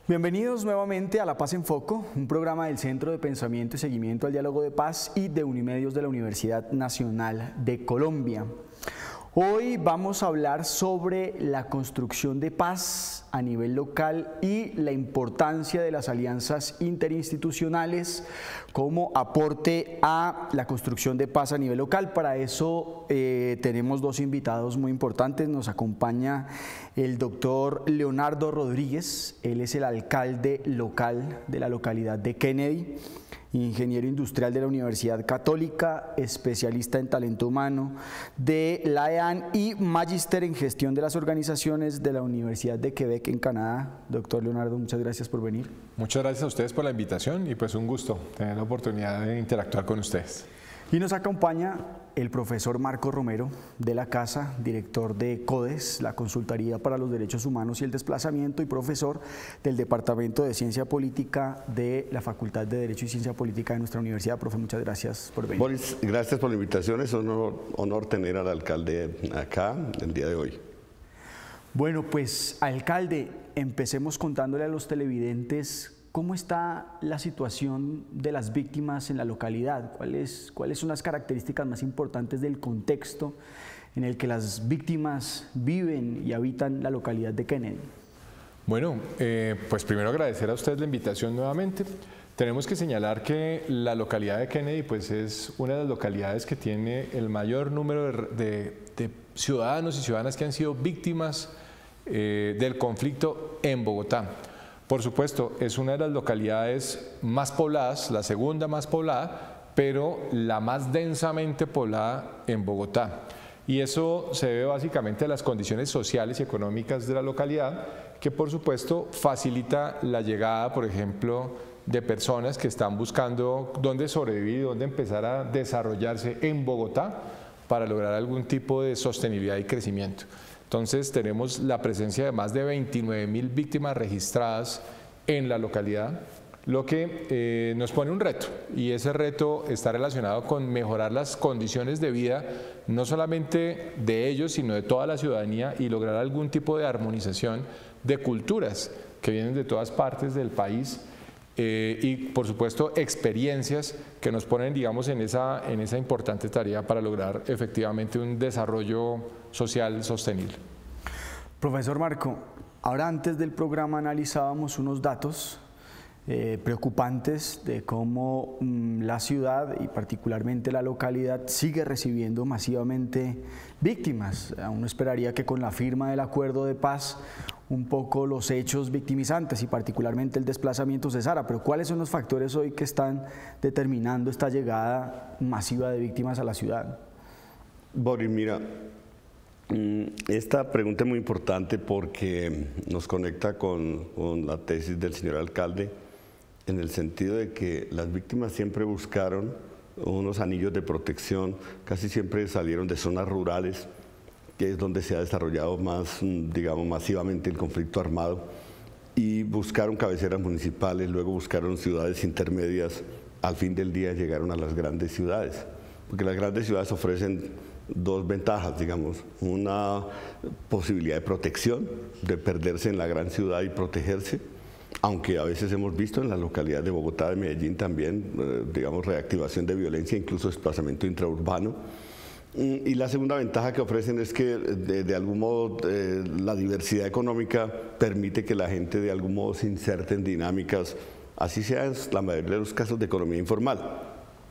Bienvenidos nuevamente a La Paz en Foco, un programa del Centro de Pensamiento y Seguimiento al Diálogo de Paz y de Unimedios de la Universidad Nacional de Colombia. Hoy vamos a hablar sobre la construcción de paz a nivel local y la importancia de las alianzas interinstitucionales como aporte a la construcción de paz a nivel local. Para eso tenemos dos invitados muy importantes. Nos acompaña el doctor Leonardo Rodríguez, él es el alcalde local de la localidad de Kennedy, ingeniero industrial de la Universidad Católica, especialista en talento humano de la EAN y magíster en gestión de las organizaciones de la Universidad de Quebec en Canadá. Doctor Leonardo, muchas gracias por venir. Muchas gracias a ustedes por la invitación y pues un gusto tener la oportunidad de interactuar con ustedes. Y nos acompaña el profesor Marco Romero de la Casa, director de CODES, la Consultoría para los Derechos Humanos y el Desplazamiento, y profesor del Departamento de Ciencia Política de la Facultad de Derecho y Ciencia Política de nuestra universidad. Profe, muchas gracias por venir. Boris, gracias por la invitación. Es un honor tener al alcalde acá el día de hoy. Bueno, pues, alcalde, empecemos contándole a los televidentes ¿cómo está la situación de las víctimas en la localidad? ¿Cuáles son las características más importantes del contexto en el que las víctimas viven y habitan la localidad de Kennedy? Bueno, pues primero agradecer a usted la invitación nuevamente. Tenemos que señalar que la localidad de Kennedy pues es una de las localidades que tiene el mayor número de ciudadanos y ciudadanas que han sido víctimas del conflicto en Bogotá. Por supuesto, es una de las localidades más pobladas, la segunda más poblada, pero la más densamente poblada en Bogotá. Y eso se debe básicamente a las condiciones sociales y económicas de la localidad, que por supuesto facilita la llegada, por ejemplo, de personas que están buscando dónde sobrevivir y dónde empezar a desarrollarse en Bogotá para lograr algún tipo de sostenibilidad y crecimiento. Entonces tenemos la presencia de más de 29.000 víctimas registradas en la localidad, lo que nos pone un reto, y ese reto está relacionado con mejorar las condiciones de vida, no solamente de ellos, sino de toda la ciudadanía, y lograr algún tipo de armonización de culturas que vienen de todas partes del país y por supuesto experiencias que nos ponen, digamos, en esa importante tarea para lograr efectivamente un desarrollo social sostenible. Profesor Marco, ahora antes del programa analizábamos unos datos preocupantes de cómo la ciudad y particularmente la localidad sigue recibiendo masivamente víctimas. Uno esperaría que con la firma del acuerdo de paz un poco los hechos victimizantes y particularmente el desplazamiento cesara, pero ¿cuáles son los factores hoy que están determinando esta llegada masiva de víctimas a la ciudad? Boris, mira, esta pregunta es muy importante porque nos conecta con la tesis del señor alcalde, en el sentido de que las víctimas siempre buscaron unos anillos de protección, casi siempre salieron de zonas rurales, que es donde se ha desarrollado más, digamos, masivamente el conflicto armado, y buscaron cabeceras municipales, luego buscaron ciudades intermedias, al fin del día llegaron a las grandes ciudades, porque las grandes ciudades ofrecen dos ventajas, digamos, una posibilidad de protección, de perderse en la gran ciudad y protegerse, aunque a veces hemos visto en la localidad de Bogotá, de Medellín también, digamos, reactivación de violencia, incluso desplazamiento intraurbano. Y la segunda ventaja que ofrecen es que de algún modo la diversidad económica permite que la gente de algún modo se inserte en dinámicas, así sea en la mayoría de los casos de economía informal,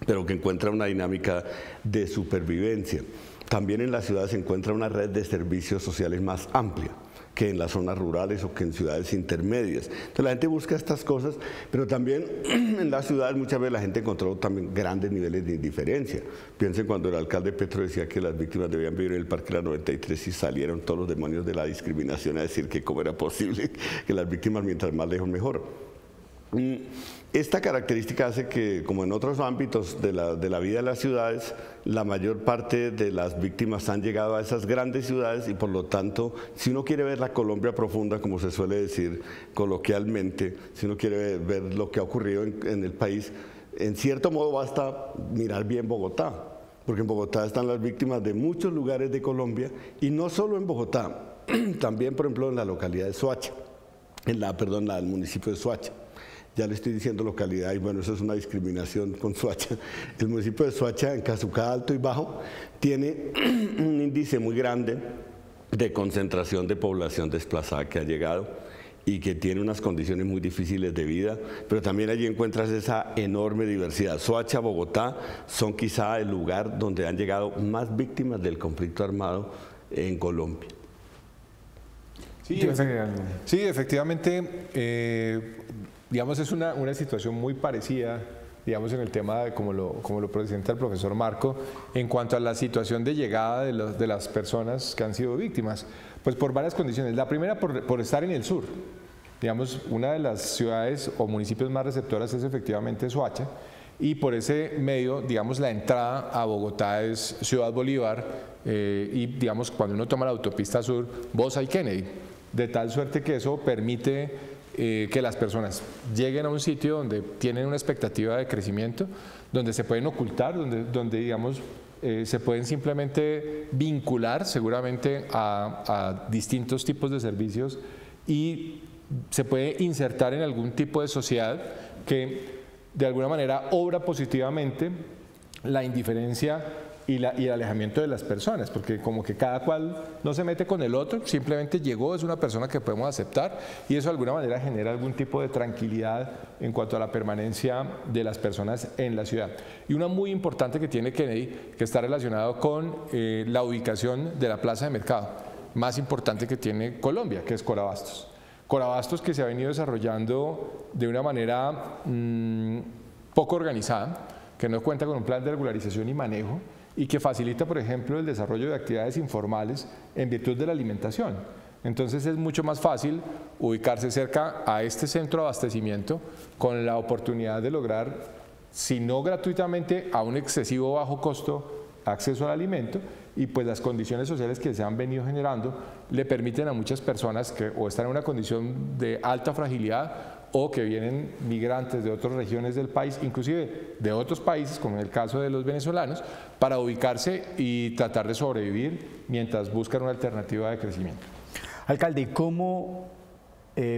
pero que encuentra una dinámica de supervivencia. También en la ciudad se encuentra una red de servicios sociales más amplia que en las zonas rurales o que en ciudades intermedias. Entonces la gente busca estas cosas, pero también en las ciudades muchas veces la gente encontró también grandes niveles de indiferencia. Piensen cuando el alcalde Petro decía que las víctimas debían vivir en el Parque de la 93 y salieron todos los demonios de la discriminación a decir que cómo era posible que las víctimas mientras más lejos mejor. Esta característica hace que, como en otros ámbitos de la vida de las ciudades, la mayor parte de las víctimas han llegado a esas grandes ciudades y por lo tanto, si uno quiere ver la Colombia profunda, como se suele decir coloquialmente, si uno quiere ver lo que ha ocurrido en el país, en cierto modo basta mirar bien Bogotá, porque en Bogotá están las víctimas de muchos lugares de Colombia y no solo en Bogotá, también por ejemplo en la localidad de Soacha. el municipio de Soacha. Ya le estoy diciendo localidad y bueno, eso es una discriminación con Soacha. El municipio de Soacha, en Casucá Alto y Bajo, tiene un índice muy grande de concentración de población desplazada que ha llegado y que tiene unas condiciones muy difíciles de vida, pero también allí encuentras esa enorme diversidad. Soacha, Bogotá son quizá el lugar donde han llegado más víctimas del conflicto armado en Colombia. Sí, efectivamente, digamos, es una situación muy parecida, digamos, en el tema de como lo presenta el profesor Marco, en cuanto a la situación de llegada de las personas que han sido víctimas, pues por varias condiciones. La primera, por estar en el sur. Digamos, una de las ciudades o municipios más receptoras es efectivamente Soacha, y por ese medio, digamos, la entrada a Bogotá es Ciudad Bolívar, y digamos, cuando uno toma la autopista sur, Bosa y Kennedy, de tal suerte que eso permite que las personas lleguen a un sitio donde tienen una expectativa de crecimiento, donde se pueden ocultar, donde digamos, se pueden simplemente vincular seguramente a distintos tipos de servicios y se puede insertar en algún tipo de sociedad que de alguna manera obra positivamente la indiferencia y el alejamiento de las personas, porque como que cada cual no se mete con el otro, simplemente llegó, es una persona que podemos aceptar y eso de alguna manera genera algún tipo de tranquilidad en cuanto a la permanencia de las personas en la ciudad. Y una muy importante que tiene Kennedy, que está relacionado con la ubicación de la plaza de mercado, más importante que tiene Colombia, que es Corabastos. Corabastos que se ha venido desarrollando de una manera poco organizada, que no cuenta con un plan de regularización y manejo, y que facilita, por ejemplo, el desarrollo de actividades informales en virtud de la alimentación. Entonces es mucho más fácil ubicarse cerca a este centro de abastecimiento con la oportunidad de lograr, si no gratuitamente, a un excesivo bajo costo, acceso al alimento, y pues las condiciones sociales que se han venido generando le permiten a muchas personas que o están en una condición de alta fragilidad o que vienen migrantes de otras regiones del país, inclusive de otros países, como en el caso de los venezolanos, para ubicarse y tratar de sobrevivir mientras buscan una alternativa de crecimiento. Alcalde, ¿y cómo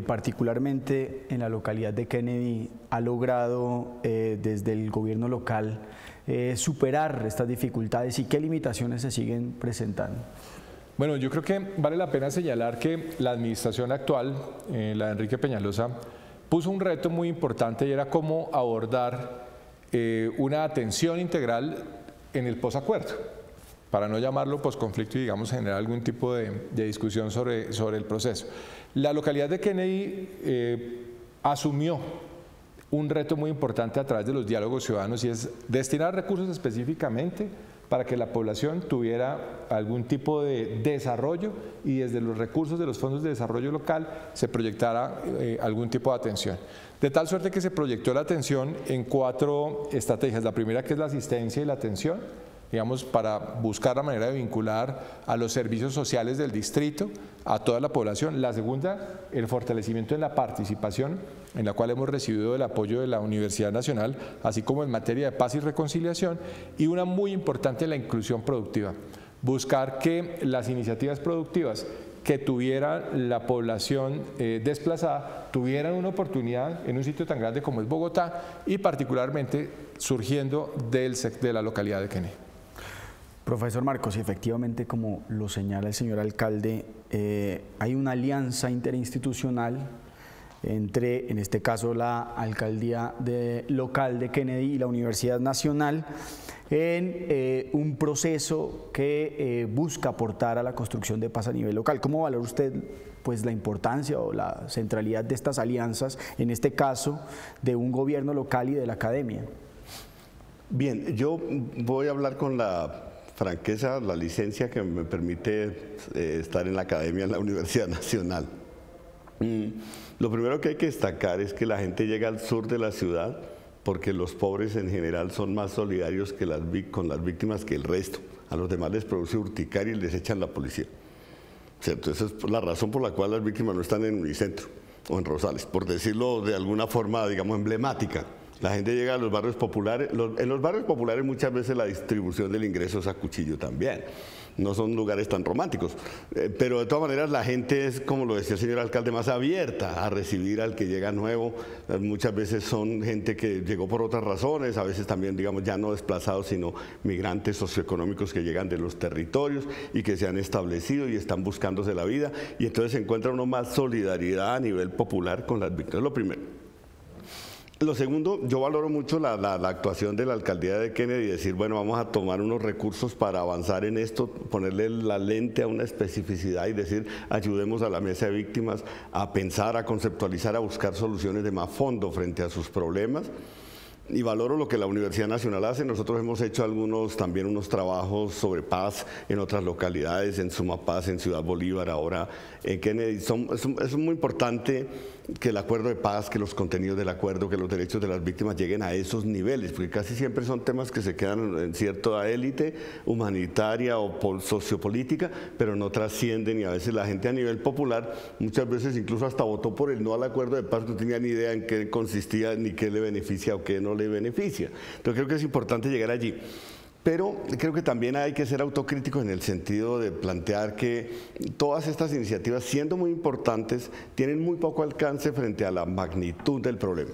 particularmente en la localidad de Kennedy ha logrado desde el gobierno local superar estas dificultades y qué limitaciones se siguen presentando? Bueno, yo creo que vale la pena señalar que la administración actual, la de Enrique Peñalosa, puso un reto muy importante y era cómo abordar una atención integral en el posacuerdo, para no llamarlo posconflicto y digamos generar algún tipo de discusión sobre el proceso. La localidad de Kennedy asumió un reto muy importante a través de los diálogos ciudadanos y es destinar recursos específicamente para que la población tuviera algún tipo de desarrollo y desde los recursos de los fondos de desarrollo local se proyectara algún tipo de atención. De tal suerte que se proyectó la atención en 4 estrategias. La primera, que es la asistencia y la atención, digamos, para buscar la manera de vincular a los servicios sociales del distrito a toda la población. La segunda, el fortalecimiento en la participación, en la cual hemos recibido el apoyo de la Universidad Nacional, así como en materia de paz y reconciliación, y una muy importante, la inclusión productiva. Buscar que las iniciativas productivas que tuviera la población desplazada tuvieran una oportunidad en un sitio tan grande como es Bogotá y particularmente surgiendo de la localidad de Kennedy. Profesor Marcos, y efectivamente, como lo señala el señor alcalde, hay una alianza interinstitucional entre, en este caso, la alcaldía local de Kennedy y la Universidad Nacional en un proceso que busca aportar a la construcción de paz a nivel local. ¿Cómo valora usted pues, la importancia o la centralidad de estas alianzas, en este caso, de un gobierno local y de la academia? Bien, yo voy a hablar con la franqueza, la licencia que me permite estar en la academia en la Universidad Nacional. Lo primero que hay que destacar es que la gente llega al sur de la ciudad porque los pobres en general son más solidarios que con las víctimas que el resto. A los demás les produce urticaria y les echan la policía. ¿Cierto? Esa es la razón por la cual las víctimas no están en Unicentro o en Rosales, por decirlo de alguna forma, digamos, emblemática. La gente llega a los barrios populares. En los barrios populares muchas veces la distribución del ingreso es a cuchillo también. no son lugares tan románticos. Pero de todas maneras la gente es, como lo decía el señor alcalde, más abierta a recibir al que llega nuevo. Muchas veces son gente que llegó por otras razones, a veces también, digamos, ya no desplazados, sino migrantes socioeconómicos que llegan de los territorios y que se han establecido y están buscándose la vida, y entonces se encuentra uno más solidaridad a nivel popular con las víctimas. Lo primero. Lo segundo, yo valoro mucho la actuación de la alcaldía de Kennedy, decir, bueno, vamos a tomar unos recursos para avanzar en esto, ponerle la lente a una especificidad y decir, ayudemos a la mesa de víctimas a pensar, a conceptualizar, a buscar soluciones de más fondo frente a sus problemas. Y valoro lo que la Universidad Nacional hace. Nosotros hemos hecho también unos trabajos sobre paz en otras localidades, en Sumapaz, en Ciudad Bolívar, ahora en Kennedy. Es muy importante que el acuerdo de paz, que los contenidos del acuerdo, que los derechos de las víctimas lleguen a esos niveles, porque casi siempre son temas que se quedan en cierta élite humanitaria o sociopolítica, pero no trascienden, y a veces la gente a nivel popular muchas veces incluso hasta votó por el no al acuerdo de paz, no tenía ni idea en qué consistía, ni qué le beneficia o qué no le beneficia. Entonces creo que es importante llegar allí. Pero creo que también hay que ser autocríticos en el sentido de plantear que todas estas iniciativas, siendo muy importantes, tienen muy poco alcance frente a la magnitud del problema.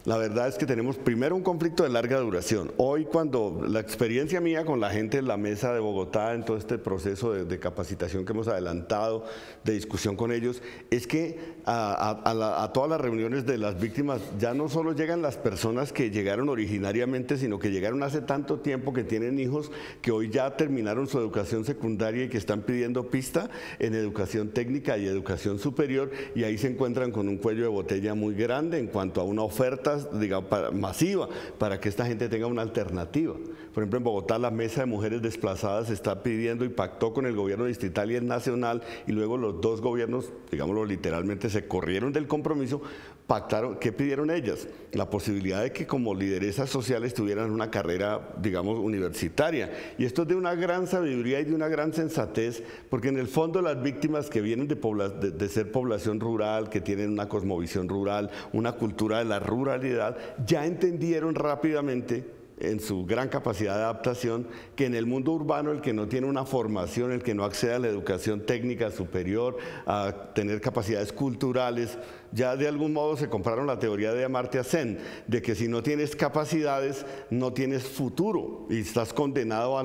La verdad es que tenemos primero un conflicto de larga duración. Hoy, cuando la experiencia mía con la gente en la mesa de Bogotá, en todo este proceso de capacitación que hemos adelantado, de discusión con ellos, es que a todas las reuniones de las víctimas ya no solo llegan las personas que llegaron originariamente, sino que llegaron hace tanto tiempo, que tienen hijos que hoy ya terminaron su educación secundaria y que están pidiendo pista en educación técnica y educación superior, y ahí se encuentran con un cuello de botella muy grande en cuanto a una oferta, digamos, masiva, para que esta gente tenga una alternativa. Por ejemplo, en Bogotá la Mesa de Mujeres Desplazadas está pidiendo y pactó con el gobierno distrital y el nacional, y luego los dos gobiernos, digámoslo literalmente, se corrieron del compromiso, pactaron. ¿Qué pidieron ellas? La posibilidad de que como lideresas sociales tuvieran una carrera, digamos, universitaria. Y esto es de una gran sabiduría y de una gran sensatez, porque en el fondo las víctimas que vienen de ser población rural, que tienen una cosmovisión rural, una cultura de la ruralidad, ya entendieron rápidamente, en su gran capacidad de adaptación, que en el mundo urbano el que no tiene una formación, el que no accede a la educación técnica superior, a tener capacidades culturales, ya de algún modo se compraron la teoría de Amartya Sen, de que si no tienes capacidades, no tienes futuro y estás condenado a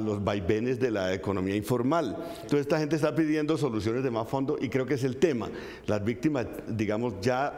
los vaivenes de la economía informal. Entonces esta gente está pidiendo soluciones de más fondo, y creo que es el tema. Las víctimas, digamos, ya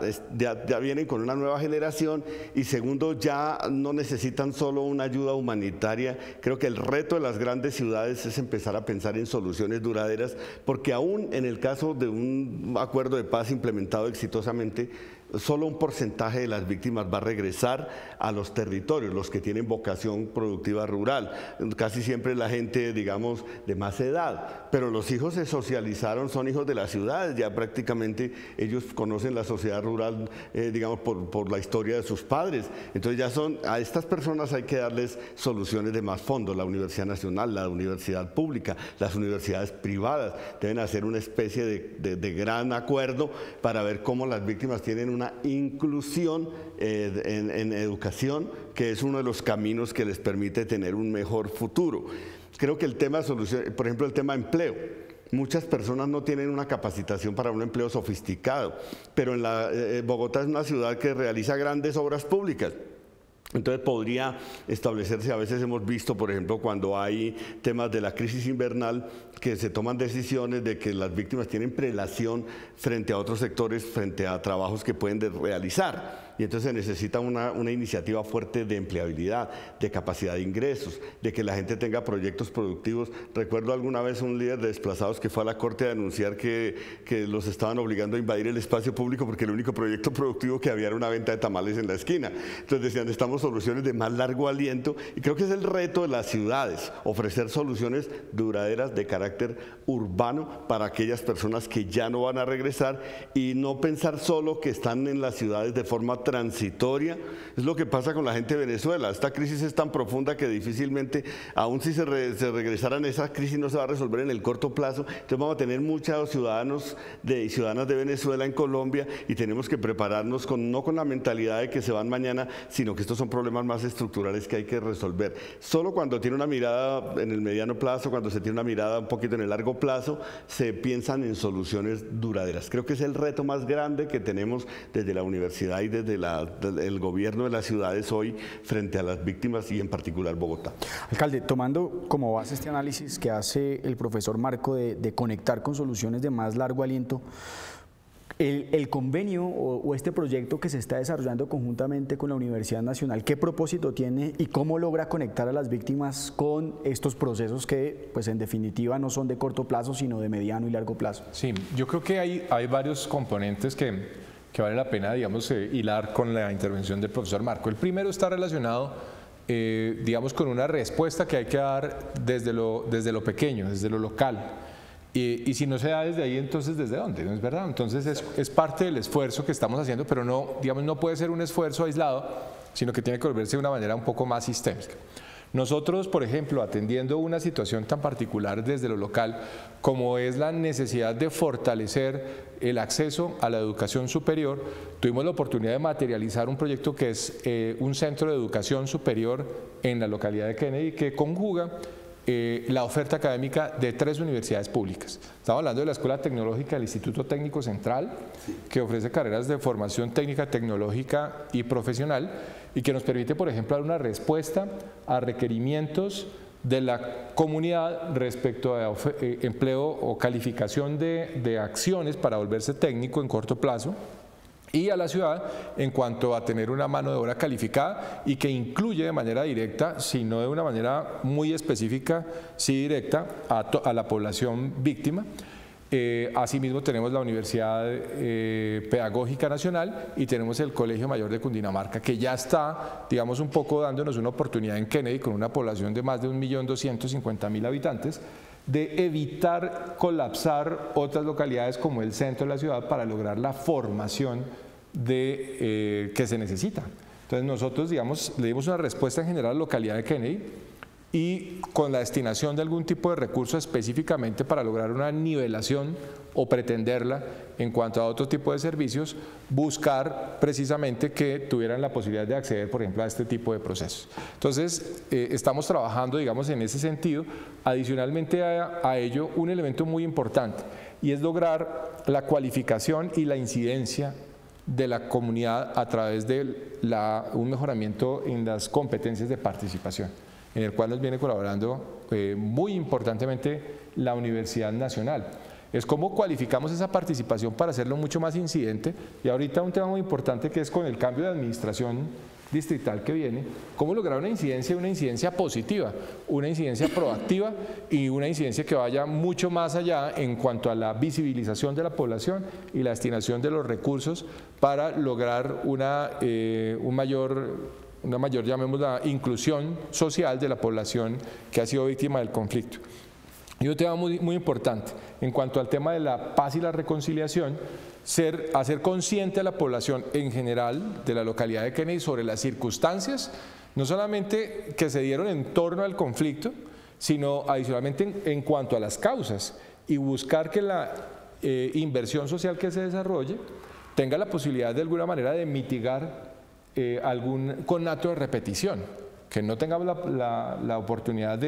vienen con una nueva generación, y segundo, ya no necesitan solo una ayuda humanitaria. Creo que el reto de las grandes ciudades es empezar a pensar en soluciones duraderas, porque aún en el caso de un acuerdo de paz implementado exitosamente, solo un porcentaje de las víctimas va a regresar a los territorios, los que tienen vocación productiva rural. Casi siempre la gente, digamos, de más edad, pero los hijos se socializaron, son hijos de las ciudades, ya prácticamente ellos conocen la sociedad rural, digamos, por la historia de sus padres. Entonces a estas personas hay que darles soluciones de más fondo. La Universidad Nacional, la Universidad Pública, las universidades privadas deben hacer una especie de gran acuerdo para ver cómo las víctimas tienen una inclusión en educación, que es uno de los caminos que les permite tener un mejor futuro. Creo que el tema de solución, por ejemplo, el tema de empleo. Muchas personas no tienen una capacitación para un empleo sofisticado, pero Bogotá es una ciudad que realiza grandes obras públicas. Entonces podría establecerse, a veces hemos visto, por ejemplo, cuando hay temas de la crisis invernal, que se toman decisiones de que las víctimas tienen prelación frente a otros sectores, frente a trabajos que pueden realizar. Y entonces se necesita una iniciativa fuerte de empleabilidad, de capacidad de ingresos, de que la gente tenga proyectos productivos. Recuerdo alguna vez un líder de desplazados que fue a la corte a denunciar que los estaban obligando a invadir el espacio público porque el único proyecto productivo que había era una venta de tamales en la esquina. Entonces decían, necesitamos soluciones de más largo aliento, y creo que es el reto de las ciudades, ofrecer soluciones duraderas de carácter urbano para aquellas personas que ya no van a regresar, y no pensar solo que están en las ciudades de forma transitoria. Es lo que pasa con la gente de Venezuela. Esta crisis es tan profunda que difícilmente, aun si se regresaran, esa crisis no se va a resolver en el corto plazo. Entonces vamos a tener muchos ciudadanos y ciudadanas de Venezuela en Colombia, y tenemos que prepararnos no con la mentalidad de que se van mañana, sino que estos son son problemas más estructurales que hay que resolver. Solo cuando tiene una mirada en el mediano plazo, cuando se tiene una mirada un poquito en el largo plazo, se piensan en soluciones duraderas. Creo que es el reto más grande que tenemos desde la universidad y desde el gobierno de las ciudades hoy frente a las víctimas y en particular Bogotá. Alcalde, tomando como base este análisis que hace el profesor Marco de conectar con soluciones de más largo aliento, el convenio o este proyecto que se está desarrollando conjuntamente con la Universidad Nacional, ¿qué propósito tiene y cómo logra conectar a las víctimas con estos procesos que, pues en definitiva, no son de corto plazo, sino de mediano y largo plazo? Sí, yo creo que hay varios componentes que vale la pena, digamos, hilar con la intervención del profesor Marco. El primero está relacionado, digamos, con una respuesta que hay que dar desde lo pequeño, desde lo local. Y si no se da desde ahí, entonces ¿desde dónde? ¿No es verdad? Entonces es parte del esfuerzo que estamos haciendo, pero no, digamos, no puede ser un esfuerzo aislado, sino que tiene que volverse de una manera un poco más sistémica. Nosotros, por ejemplo, atendiendo una situación tan particular desde lo local, como es la necesidad de fortalecer el acceso a la educación superior, tuvimos la oportunidad de materializar un proyecto que es un centro de educación superior en la localidad de Kennedy, que conjuga la oferta académica de 3 universidades públicas. Estamos hablando de la Escuela Tecnológica del Instituto Técnico Central, que ofrece carreras de formación técnica, tecnológica y profesional, y que nos permite, por ejemplo, dar una respuesta a requerimientos de la comunidad respecto a empleo o calificación de acciones para volverse técnico en corto plazo, y a la ciudad en cuanto a tener una mano de obra calificada y que incluye de manera directa, si no de una manera muy específica, sí directa, a la población víctima. Asimismo tenemos la Universidad Pedagógica Nacional y tenemos el Colegio Mayor de Cundinamarca, que ya está, digamos, un poco dándonos una oportunidad en Kennedy, con una población de más de 1.250.000 habitantes, de evitar colapsar otras localidades como el centro de la ciudad para lograr la formación que se necesita. Entonces nosotros, digamos, le dimos una respuesta en general a la localidad de Kennedy y con la destinación de algún tipo de recurso específicamente para lograr una nivelación o pretenderla en cuanto a otro tipo de servicios, buscar precisamente que tuvieran la posibilidad de acceder, por ejemplo, a este tipo de procesos. Entonces, estamos trabajando, digamos, en ese sentido. Adicionalmente a ello, un elemento muy importante, y es lograr la cualificación y la incidencia de la comunidad a través de un mejoramiento en las competencias de participación, en el cual nos viene colaborando muy importantemente la Universidad Nacional. Es cómo cualificamos esa participación para hacerlo mucho más incidente, y ahorita un tema muy importante que es con el cambio de administración distrital que viene, cómo lograr una incidencia positiva, una incidencia proactiva y una incidencia que vaya mucho más allá en cuanto a la visibilización de la población y la destinación de los recursos para lograr una mayor, llamémosla, inclusión social de la población que ha sido víctima del conflicto. Y un tema muy importante, en cuanto al tema de la paz y la reconciliación, hacer consciente a la población en general de la localidad de Kennedy sobre las circunstancias, no solamente que se dieron en torno al conflicto, sino adicionalmente en cuanto a las causas, y buscar que la inversión social que se desarrolle tenga la posibilidad de alguna manera de mitigar algún conato de repetición, que no tengamos la oportunidad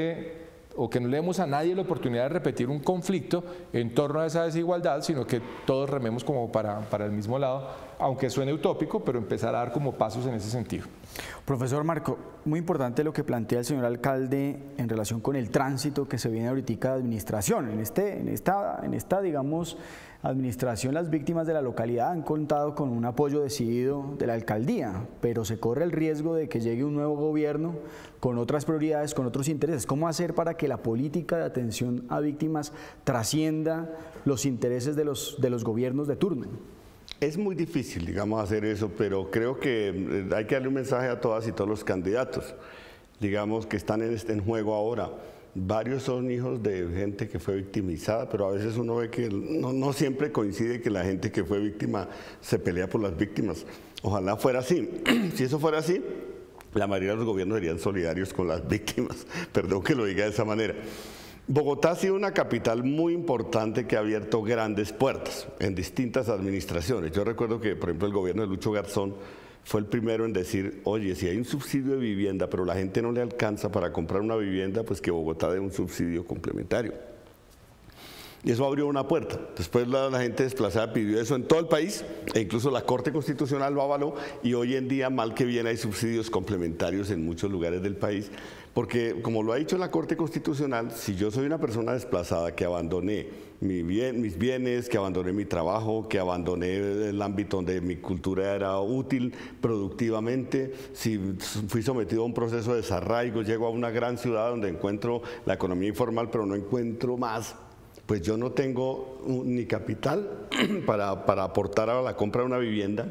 o que no le demos a nadie la oportunidad de repetir un conflicto en torno a esa desigualdad, sino que todos rememos como para el mismo lado, aunque suene utópico, pero empezar a dar como pasos en ese sentido. Profesor Marco, muy importante lo que plantea el señor alcalde en relación con el tránsito que se viene ahorita de administración. En esta, digamos, administración, las víctimas de la localidad han contado con un apoyo decidido de la alcaldía, pero se corre el riesgo de que llegue un nuevo gobierno con otras prioridades, con otros intereses. ¿Cómo hacer para que la política de atención a víctimas trascienda los intereses de los gobiernos de turno? Es muy difícil, digamos, hacer eso, pero creo que hay que darle un mensaje a todas y todos los candidatos, digamos, que están en juego ahora. Varios son hijos de gente que fue victimizada, pero a veces uno ve que no siempre coincide que la gente que fue víctima se pelea por las víctimas. Ojalá fuera así. Si eso fuera así, la mayoría de los gobiernos serían solidarios con las víctimas. Perdón que lo diga de esa manera. Bogotá ha sido una capital muy importante que ha abierto grandes puertas en distintas administraciones. Yo recuerdo que, por ejemplo, el gobierno de Lucho Garzón fue el primero en decir, oye, si hay un subsidio de vivienda, pero la gente no le alcanza para comprar una vivienda, pues que Bogotá dé un subsidio complementario. Y eso abrió una puerta. Después la gente desplazada pidió eso en todo el país, e incluso la Corte Constitucional lo avaló, y hoy en día, mal que bien, hay subsidios complementarios en muchos lugares del país, porque como lo ha dicho la Corte Constitucional, si yo soy una persona desplazada que abandoné mis bienes, que abandoné mi trabajo, que abandoné el ámbito donde mi cultura era útil productivamente, si fui sometido a un proceso de desarraigo, llego a una gran ciudad donde encuentro la economía informal, pero no encuentro más, pues yo no tengo ni capital para aportar a la compra de una vivienda,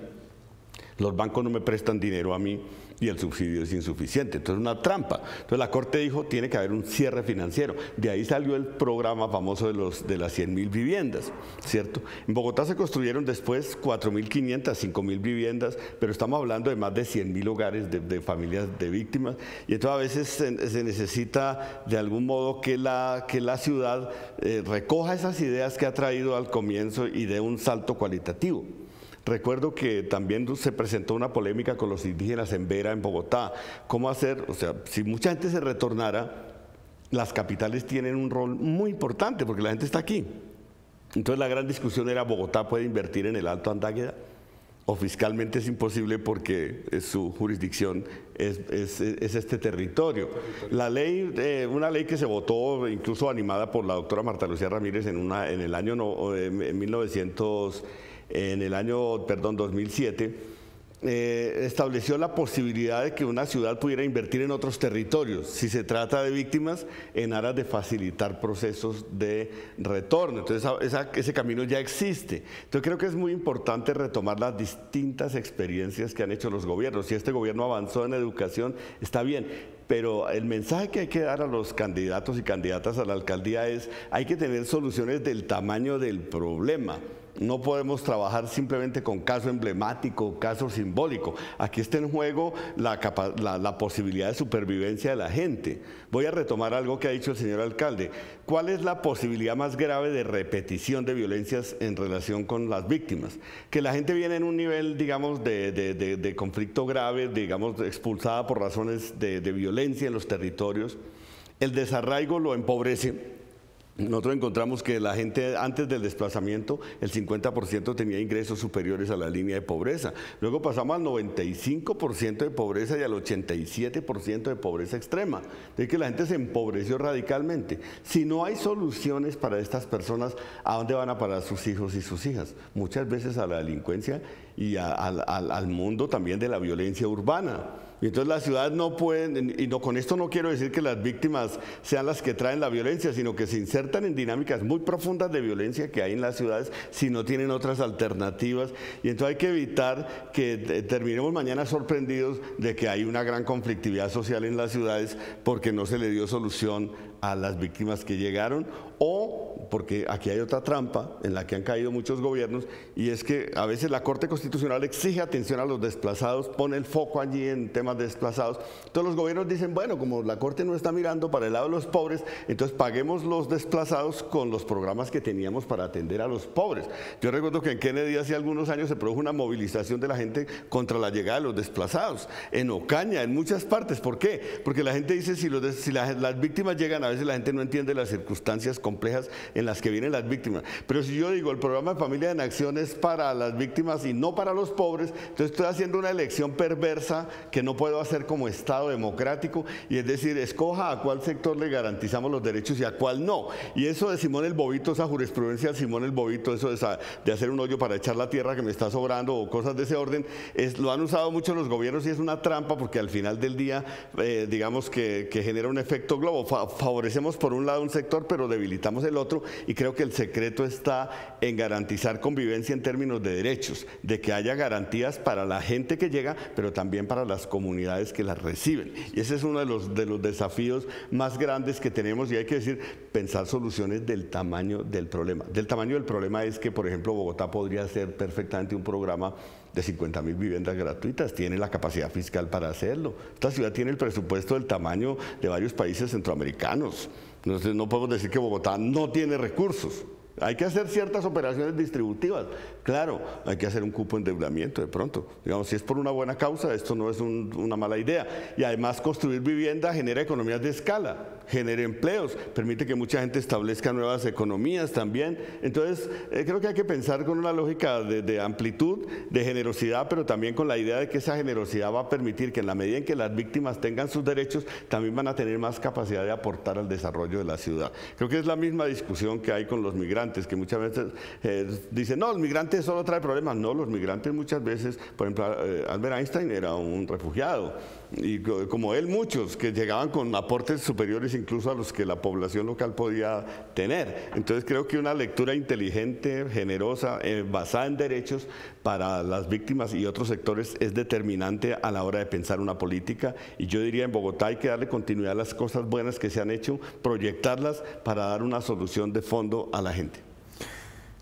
los bancos no me prestan dinero a mí y el subsidio es insuficiente. Entonces es una trampa. Entonces la Corte dijo, tiene que haber un cierre financiero. De ahí salió el programa famoso de las 100.000 viviendas, ¿cierto? En Bogotá se construyeron después 4.500, 5.000 viviendas, pero estamos hablando de más de 100.000 hogares de familias de víctimas. Y entonces a veces se necesita de algún modo que la ciudad recoja esas ideas que ha traído al comienzo y dé un salto cualitativo. Recuerdo que también se presentó una polémica con los indígenas en Vera, en Bogotá. ¿Cómo hacer? O sea, si mucha gente se retornara, las capitales tienen un rol muy importante porque la gente está aquí. Entonces la gran discusión era, ¿Bogotá puede invertir en el Alto Andágueda? O fiscalmente es imposible porque su jurisdicción es este territorio. La ley, una ley que se votó, incluso animada por la doctora Marta Lucía Ramírez en el año 2007, estableció la posibilidad de que una ciudad pudiera invertir en otros territorios, si se trata de víctimas, en aras de facilitar procesos de retorno. Entonces ese camino ya existe. Entonces creo que es muy importante retomar las distintas experiencias que han hecho los gobiernos. Si este gobierno avanzó en educación, está bien, pero el mensaje que hay que dar a los candidatos y candidatas a la alcaldía es, hay que tener soluciones del tamaño del problema. No podemos trabajar simplemente con caso emblemático, caso simbólico. Aquí está en juego la posibilidad de supervivencia de la gente. Voy a retomar algo que ha dicho el señor alcalde. ¿Cuál es la posibilidad más grave de repetición de violencias en relación con las víctimas? Que la gente viene en un nivel, digamos, de conflicto grave, digamos, expulsada por razones de violencia en los territorios. El desarraigo lo empobrece. Nosotros encontramos que la gente antes del desplazamiento, el 50% tenía ingresos superiores a la línea de pobreza. Luego pasamos al 95% de pobreza y al 87% de pobreza extrema. Es que la gente se empobreció radicalmente. Si no hay soluciones para estas personas, ¿a dónde van a parar sus hijos y sus hijas? Muchas veces a la delincuencia y al mundo también de la violencia urbana. Y entonces las ciudades no pueden, y no, con esto no quiero decir que las víctimas sean las que traen la violencia, sino que se insertan en dinámicas muy profundas de violencia que hay en las ciudades si no tienen otras alternativas. Y entonces hay que evitar que terminemos mañana sorprendidos de que hay una gran conflictividad social en las ciudades porque no se le dio solución a las víctimas que llegaron, o porque aquí hay otra trampa en la que han caído muchos gobiernos, y es que a veces la Corte Constitucional exige atención a los desplazados, pone el foco allí en temas de desplazados. Entonces los gobiernos dicen, bueno, como la Corte no está mirando para el lado de los pobres, entonces paguemos los desplazados con los programas que teníamos para atender a los pobres. Yo recuerdo que en Kennedy hace algunos años se produjo una movilización de la gente contra la llegada de los desplazados, en Ocaña, en muchas partes. ¿Por qué? Porque la gente dice, si las víctimas llegan, a veces la gente no entiende las circunstancias complejas en las que vienen las víctimas. Pero si yo digo, el programa de Familia en Acción es para las víctimas y no para los pobres, entonces estoy haciendo una elección perversa que no puedo hacer como Estado democrático, y es decir, escoja a cuál sector le garantizamos los derechos y a cuál no. Y eso de Simón el Bobito, esa jurisprudencia de Simón el Bobito, eso de hacer un hoyo para echar la tierra que me está sobrando o cosas de ese orden, lo han usado mucho los gobiernos y es una trampa porque al final del día, digamos que genera un efecto globo. Favorecemos por un lado un sector, pero debilitamos el otro, y creo que el secreto está en garantizar convivencia en términos de derechos, de que haya garantías para la gente que llega, pero también para las comunidades que las reciben. Y ese es uno de los desafíos más grandes que tenemos, y hay que decir, pensar soluciones del tamaño del problema. Del tamaño del problema es que, por ejemplo, Bogotá podría ser perfectamente un programa de 50.000 viviendas gratuitas, tiene la capacidad fiscal para hacerlo. Esta ciudad tiene el presupuesto del tamaño de varios países centroamericanos. No podemos decir que Bogotá no tiene recursos. Hay que hacer ciertas operaciones distributivas. Claro, hay que hacer un cupo de endeudamiento de pronto. Digamos, si es por una buena causa, esto no es una mala idea. Y además construir vivienda genera economías de escala, genera empleos, permite que mucha gente establezca nuevas economías también. Entonces, creo que hay que pensar con una lógica de amplitud, de generosidad, pero también con la idea de que esa generosidad va a permitir que en la medida en que las víctimas tengan sus derechos, también van a tener más capacidad de aportar al desarrollo de la ciudad. Creo que es la misma discusión que hay con los migrantes, que muchas veces dicen, no, los migrantes solo trae problemas. No, los migrantes muchas veces, por ejemplo, Albert Einstein era un refugiado, y como él muchos que llegaban con aportes superiores incluso a los que la población local podía tener. Entonces creo que una lectura inteligente, generosa, basada en derechos para las víctimas y otros sectores es determinante a la hora de pensar una política, y yo diría en Bogotá hay que darle continuidad a las cosas buenas que se han hecho, proyectarlas para dar una solución de fondo a la gente.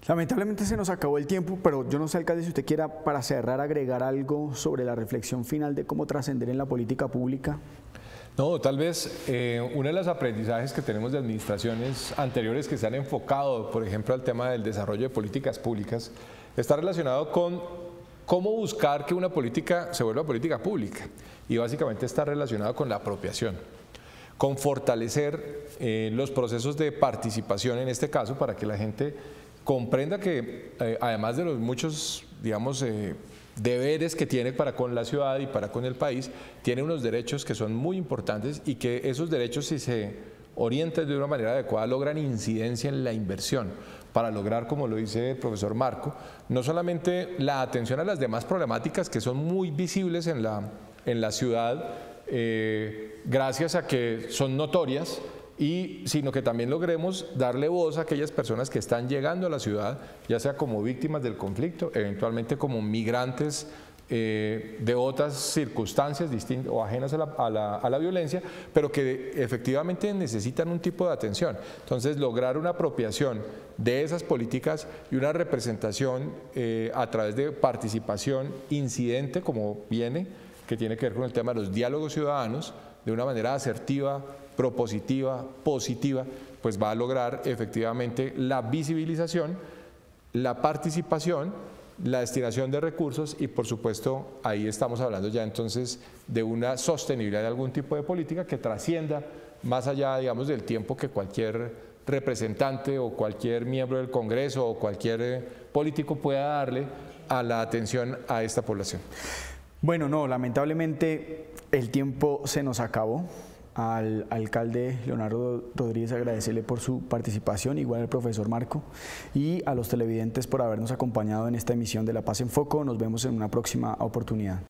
Lamentablemente se nos acabó el tiempo, pero yo no sé, alcalde, si usted quiera, para cerrar, agregar algo sobre la reflexión final de cómo trascender en la política pública. No, tal vez uno de los aprendizajes que tenemos de administraciones anteriores que se han enfocado, por ejemplo, al tema del desarrollo de políticas públicas, está relacionado con cómo buscar que una política se vuelva política pública, y básicamente está relacionado con la apropiación, con fortalecer los procesos de participación en este caso para que la gente comprenda que además de los muchos, digamos, deberes que tiene para con la ciudad y para con el país, tiene unos derechos que son muy importantes, y que esos derechos, si se orientan de una manera adecuada, logran incidencia en la inversión para lograr, como lo dice el profesor Marco, no solamente la atención a las demás problemáticas que son muy visibles en la ciudad, gracias a que son notorias, sino que también logremos darle voz a aquellas personas que están llegando a la ciudad, ya sea como víctimas del conflicto, eventualmente como migrantes de otras circunstancias distintas o ajenas a la violencia, pero que efectivamente necesitan un tipo de atención. Entonces, lograr una apropiación de esas políticas y una representación a través de participación incidente, como viene, que tiene que ver con el tema de los diálogos ciudadanos, de una manera asertiva, propositiva, positiva, pues va a lograr efectivamente la visibilización, la participación, la destinación de recursos, y por supuesto ahí estamos hablando ya entonces de una sostenibilidad de algún tipo de política que trascienda más allá, digamos, del tiempo que cualquier representante o cualquier miembro del Congreso o cualquier político pueda darle a la atención a esta población. Bueno, no, lamentablemente el tiempo se nos acabó. Al alcalde Leonardo Rodríguez agradecerle por su participación, igual al profesor Marco, y a los televidentes por habernos acompañado en esta emisión de La Paz en Foco. Nos vemos en una próxima oportunidad.